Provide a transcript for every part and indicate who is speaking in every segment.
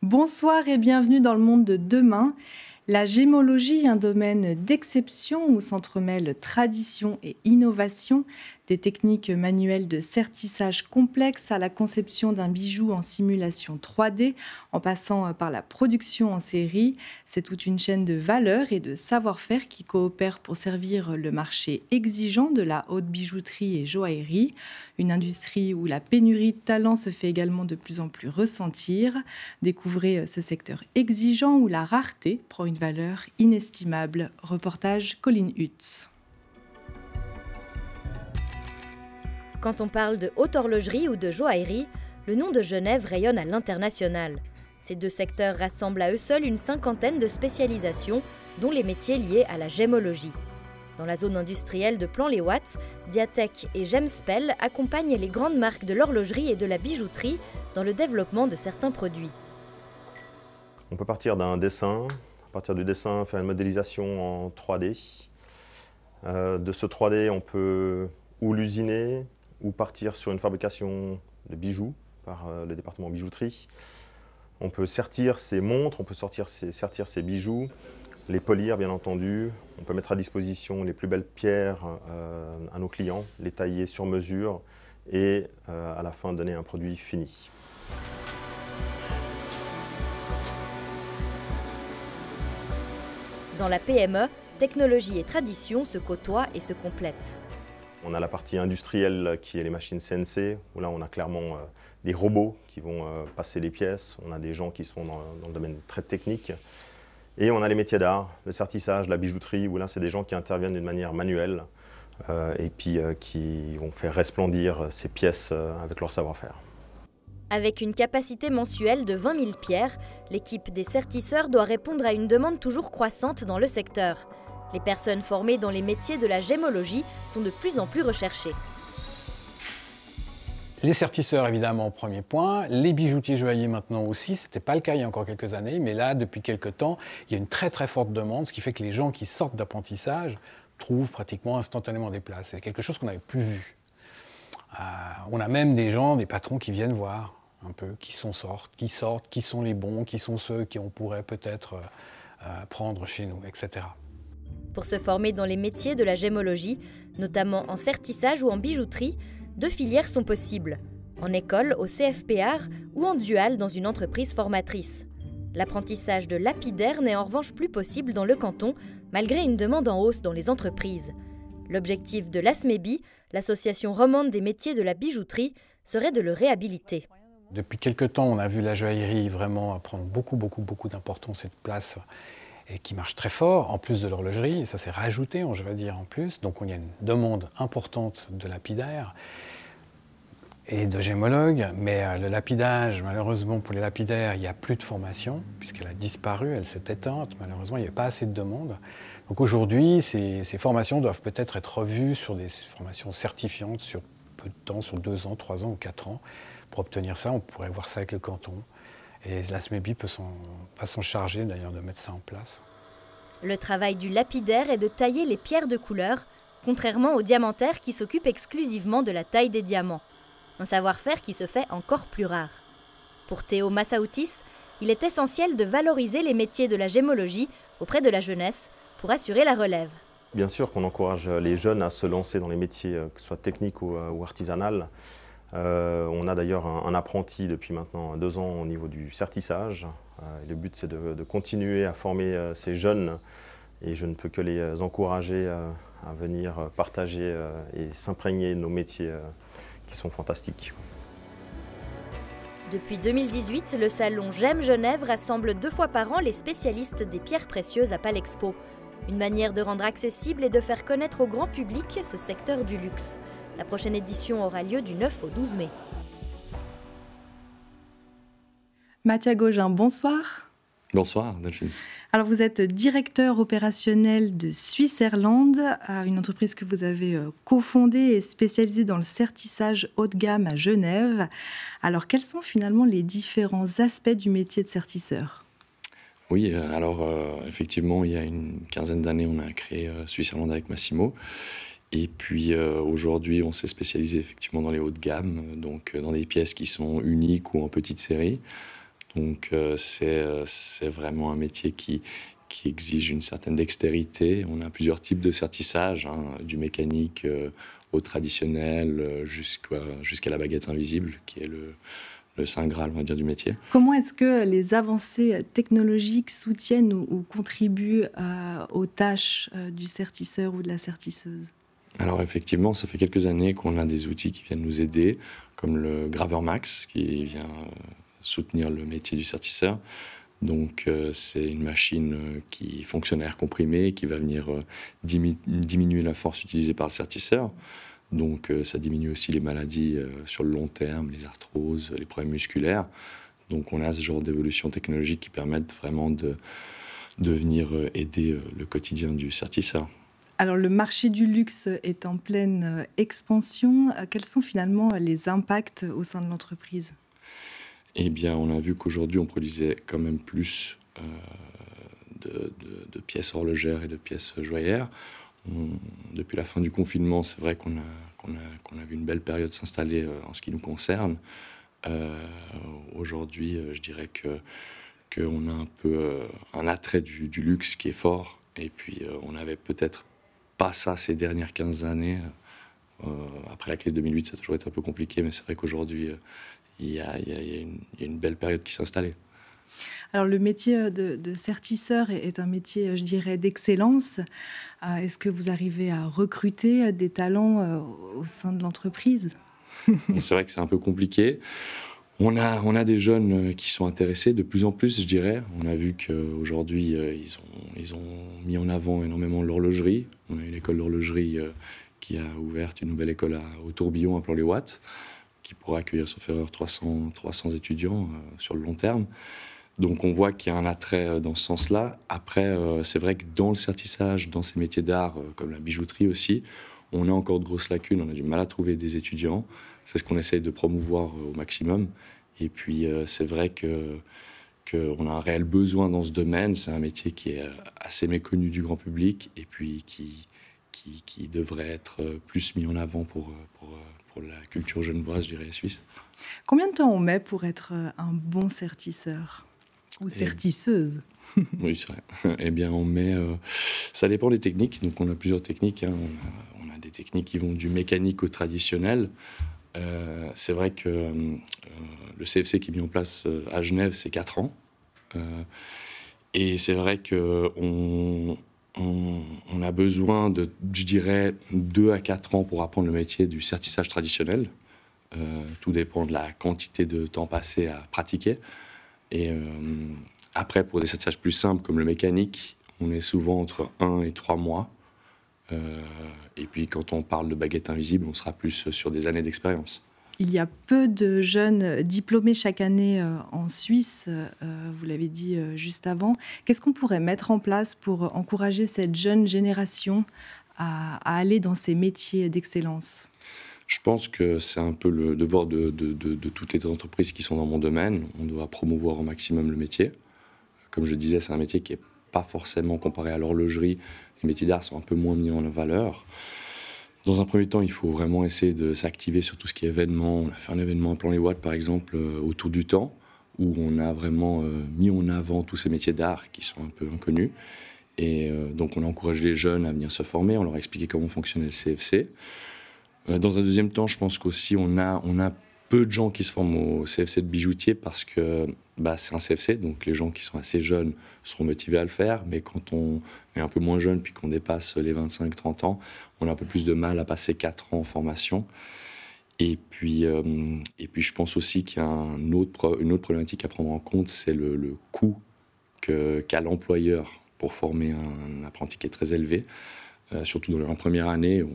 Speaker 1: Bonsoir et bienvenue dans le monde de demain. La gémologie, un domaine d'exception où s'entremêlent tradition et innovation, des techniques manuelles de sertissage complexes à la conception d'un bijou en simulation 3D, en passant par la production en série. C'est toute une chaîne de valeurs et de savoir-faire qui coopèrent pour servir le marché exigeant de la haute bijouterie et joaillerie, une industrie où la pénurie de talents se fait également de plus en plus ressentir. Découvrez ce secteur exigeant où la rareté prend une valeur inestimable. Reportage Colline Hutz.
Speaker 2: Quand on parle de haute horlogerie ou de joaillerie, le nom de Genève rayonne à l'international. Ces deux secteurs rassemblent à eux seuls une cinquantaine de spécialisations, dont les métiers liés à la gémologie. Dans la zone industrielle de Plan-les-Ouates, Diatec et Gemspel accompagnent les grandes marques de l'horlogerie et de la bijouterie dans le développement de certains produits.
Speaker 3: On peut partir d'un dessin, à partir du dessin, faire une modélisation en 3D. De ce 3D, on peut ou l'usiner, ou partir sur une fabrication de bijoux par le département bijouterie. On peut sertir ces montres, on peut sertir ces bijoux, les polir bien entendu. On peut mettre à disposition les plus belles pierres à nos clients, les tailler sur mesure et à la fin donner un produit fini.
Speaker 2: Dans la PME, technologie et tradition se côtoient et se complètent.
Speaker 3: On a la partie industrielle qui est les machines CNC, où là on a clairement des robots qui vont passer les pièces, on a des gens qui sont dans le domaine très technique. Et on a les métiers d'art, le sertissage, la bijouterie, où là c'est des gens qui interviennent d'une manière manuelle et puis qui vont faire resplendir ces pièces avec leur savoir-faire.
Speaker 2: Avec une capacité mensuelle de 20 000 pierres, l'équipe des sertisseurs doit répondre à une demande toujours croissante dans le secteur. Les personnes formées dans les métiers de la gémologie sont de plus en plus recherchées.
Speaker 4: Les sertisseurs, évidemment, au premier point. Les bijoutiers joailliers, maintenant aussi. Ce n'était pas le cas il y a encore quelques années, mais là, depuis quelques temps, il y a une très très forte demande, ce qui fait que les gens qui sortent d'apprentissage trouvent pratiquement instantanément des places. C'est quelque chose qu'on n'avait plus vu. On a même des gens, des patrons qui viennent voir un peu qui sortent, qui sont les bons, qui sont ceux qu'on pourrait peut-être prendre chez nous, etc.
Speaker 2: Pour se former dans les métiers de la gémologie, notamment en sertissage ou en bijouterie, deux filières sont possibles, en école au CFPR ou en dual dans une entreprise formatrice. L'apprentissage de lapidaire n'est en revanche plus possible dans le canton, malgré une demande en hausse dans les entreprises. L'objectif de l'ASMEBI, l'association romande des métiers de la bijouterie, serait de le réhabiliter.
Speaker 4: Depuis quelque temps, on a vu la joaillerie vraiment prendre beaucoup d'importance et de place et qui marche très fort, en plus de l'horlogerie, et ça s'est rajouté, je vais dire, en plus. Donc il y a une demande importante de lapidaires et de gémologues, mais le lapidage, malheureusement pour les lapidaires, il n'y a plus de formation, puisqu'elle a disparu, elle s'est éteinte, malheureusement il n'y a pas assez de demande. Donc aujourd'hui, ces formations doivent peut-être être revues sur des formations certifiantes sur peu de temps, sur 2 ans, 3 ans ou 4 ans. Pour obtenir ça, on pourrait voir ça avec le canton. Et l'ASMEBI va s'en charger d'ailleurs de mettre ça en place.
Speaker 2: Le travail du lapidaire est de tailler les pierres de couleur, contrairement au diamantaire qui s'occupe exclusivement de la taille des diamants. Un savoir-faire qui se fait encore plus rare. Pour Théo Massaoutis, il est essentiel de valoriser les métiers de la gémologie auprès de la jeunesse pour assurer la relève.
Speaker 3: Bien sûr qu'on encourage les jeunes à se lancer dans les métiers, que ce soit techniques ou artisanales. On a d'ailleurs un apprenti depuis maintenant 2 ans au niveau du sertissage. Le but c'est de continuer à former ces jeunes et je ne peux que les encourager à venir partager et s'imprégner de nos métiers qui sont fantastiques.
Speaker 2: Depuis 2018, le salon Gem Genève rassemble 2 fois par an les spécialistes des pierres précieuses à Palexpo. Une manière de rendre accessible et de faire connaître au grand public ce secteur du luxe. La prochaine édition aura lieu du 9 au 12 mai.
Speaker 1: Mathia Gaugin, bonsoir.
Speaker 5: Bonsoir Delphine.
Speaker 1: Alors vous êtes directeur opérationnel de Swissairland, une entreprise que vous avez cofondée et spécialisée dans le sertissage haut de gamme à Genève. Alors quels sont finalement les différents aspects du métier de sertisseur ?
Speaker 5: Oui, alors effectivement, il y a une quinzaine d'années, on a créé Swissairland avec Massimo. Et puis aujourd'hui, on s'est spécialisé effectivement dans les hauts de gamme, donc dans des pièces qui sont uniques ou en petite série. Donc c'est vraiment un métier qui exige une certaine dextérité. On a plusieurs types de sertissage, du mécanique au traditionnel jusqu'à la baguette invisible, qui est le saint graal, on va dire, du métier.
Speaker 1: Comment est-ce que les avancées technologiques soutiennent ou contribuent aux tâches du sertisseur ou de la sertisseuse?
Speaker 5: Alors effectivement, ça fait quelques années qu'on a des outils qui viennent nous aider, comme le Graveur Max, qui vient soutenir le métier du sertisseur. Donc c'est une machine qui fonctionne à air comprimé, qui va venir diminuer la force utilisée par le sertisseur. Donc ça diminue aussi les maladies sur le long terme, les arthroses, les problèmes musculaires. Donc on a ce genre d'évolution technologique qui permettent vraiment de venir aider le quotidien du sertisseur.
Speaker 1: Alors le marché du luxe est en pleine expansion. Quels sont finalement les impacts au sein de l'entreprise ?
Speaker 5: Eh bien, on a vu qu'aujourd'hui, on produisait quand même plus de pièces horlogères et de pièces joaillères. Depuis la fin du confinement, c'est vrai qu'on a vu une belle période s'installer en ce qui nous concerne. Aujourd'hui, je dirais qu'on a un peu un attrait du luxe qui est fort. Et puis, on n'avait peut-être pas ça ces dernières 15 années. Après la crise 2008, ça a toujours été un peu compliqué, mais c'est vrai qu'aujourd'hui, il y a une belle période qui s'est installée.
Speaker 1: Alors le métier de sertisseur est un métier, je dirais, d'excellence. Est-ce que vous arrivez à recruter des talents au sein de l'entreprise ?
Speaker 5: C'est vrai que c'est un peu compliqué. On a des jeunes qui sont intéressés de plus en plus, je dirais. On a vu qu'aujourd'hui, ils ont mis en avant énormément l'horlogerie. On a une école d'horlogerie qui a ouvert une nouvelle école au Tourbillon à Plan-les-Ouates, qui pourra accueillir, sauf erreur, 300 étudiants sur le long terme. Donc on voit qu'il y a un attrait dans ce sens-là. Après, c'est vrai que dans le sertissage, dans ces métiers d'art, comme la bijouterie aussi, on a encore de grosses lacunes, on a du mal à trouver des étudiants. C'est ce qu'on essaye de promouvoir au maximum. Et puis c'est vrai qu'on a un réel besoin dans ce domaine. C'est un métier qui est assez méconnu du grand public et puis qui devrait être plus mis en avant pour la culture genevoise, je dirais, suisse.
Speaker 1: Combien de temps on met pour être un bon sertisseur ou sertisseuse?
Speaker 5: Oui, c'est vrai. Eh bien, on met... ça dépend des techniques. Donc, on a plusieurs techniques. On a des techniques qui vont du mécanique au traditionnel. C'est vrai que le CFC qui est mis en place à Genève, c'est 4 ans. Et c'est vrai qu'on a besoin de, je dirais, 2 à 4 ans pour apprendre le métier du sertissage traditionnel. Tout dépend de la quantité de temps passé à pratiquer. Et après, pour des sertissages plus simples comme le mécanique, on est souvent entre 1 et 3 mois. Et puis quand on parle de baguette invisible, on sera plus sur des années d'expérience.
Speaker 1: Il y a peu de jeunes diplômés chaque année en Suisse, vous l'avez dit juste avant. Qu'est-ce qu'on pourrait mettre en place pour encourager cette jeune génération à aller dans ces métiers d'excellence ?
Speaker 5: Je pense que c'est un peu le devoir de toutes les entreprises qui sont dans mon domaine. On doit promouvoir au maximum le métier. Comme je disais, c'est un métier qui n'est pas forcément comparé à l'horlogerie. Les métiers d'art sont un peu moins mis en valeur. Dans un premier temps, il faut vraiment essayer de s'activer sur tout ce qui est événement. On a fait un événement à Plan-les-Ouates, par exemple, autour du temps, où on a vraiment mis en avant tous ces métiers d'art qui sont un peu inconnus. Et donc, on a encouragé les jeunes à venir se former. On leur a expliqué comment fonctionnait le CFC. Dans un deuxième temps, je pense qu'aussi on a peu de gens qui se forment au CFC de bijoutier parce que c'est un CFC, donc les gens qui sont assez jeunes seront motivés à le faire, mais quand on est un peu moins jeune puis qu'on dépasse les 25-30 ans, on a un peu plus de mal à passer 4 ans en formation. Et puis je pense aussi qu'il y a une autre problématique à prendre en compte, c'est le coût qu'a l'employeur pour former un apprenti qui est très élevé. Surtout dans la première année, où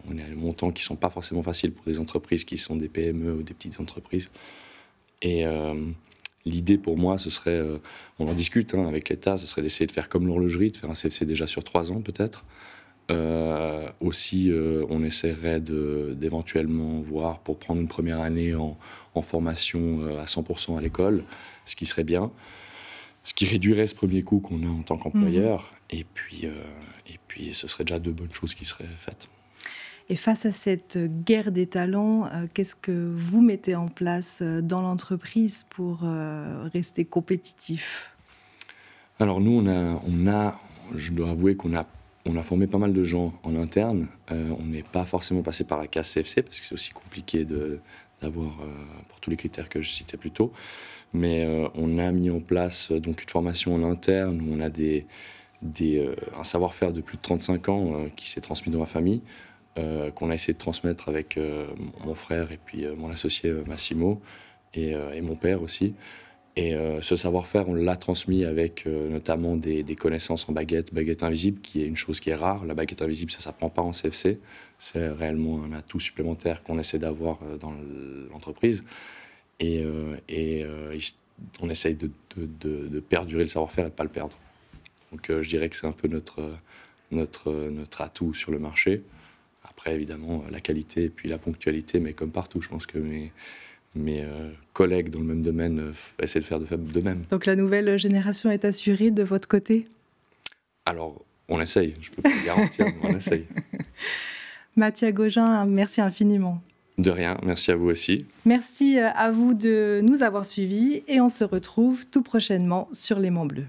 Speaker 5: on est à des montants qui ne sont pas forcément faciles pour des entreprises qui sont des PME ou des petites entreprises. Et l'idée pour moi, ce serait, on en discute avec l'État, ce serait d'essayer de faire comme l'horlogerie, de faire un CFC déjà sur 3 ans peut-être. Aussi, on essaierait d'éventuellement voir pour prendre une première année en formation à 100% à l'école, ce qui serait bien. Ce qui réduirait ce premier coût qu'on a en tant qu'employeur. Et puis, ce serait déjà 2 bonnes choses qui seraient faites.
Speaker 1: Et face à cette guerre des talents, qu'est-ce que vous mettez en place dans l'entreprise pour rester compétitif?
Speaker 5: Alors nous, je dois avouer qu'on a formé pas mal de gens en interne. On n'est pas forcément passé par la case CFC parce que c'est aussi compliqué d'avoir, pour tous les critères que je citais plus tôt. Mais on a mis en place donc une formation en interne où on a un savoir-faire de plus de 35 ans qui s'est transmis dans ma famille, qu'on a essayé de transmettre avec mon frère et puis mon associé Massimo et mon père aussi. Et ce savoir-faire, on l'a transmis avec notamment des connaissances en baguette invisible, qui est une chose qui est rare. La baguette invisible, ça ne s'apprend pas en CFC. C'est réellement un atout supplémentaire qu'on essaie d'avoir dans l'entreprise. Et on essaye de perdurer le savoir-faire et de ne pas le perdre. Donc je dirais que c'est un peu notre atout sur le marché. Après, évidemment, la qualité et puis la ponctualité, mais comme partout, je pense que mes collègues dans le même domaine essaient de faire de même.
Speaker 1: Donc la nouvelle génération est assurée de votre côté?
Speaker 5: Alors, on essaye, je peux pas le garantir, mais on essaye.
Speaker 1: Mathias Gaugin, merci infiniment.
Speaker 5: De rien, merci à vous aussi.
Speaker 1: Merci à vous de nous avoir suivis et on se retrouve tout prochainement sur L'Aimant Bleu.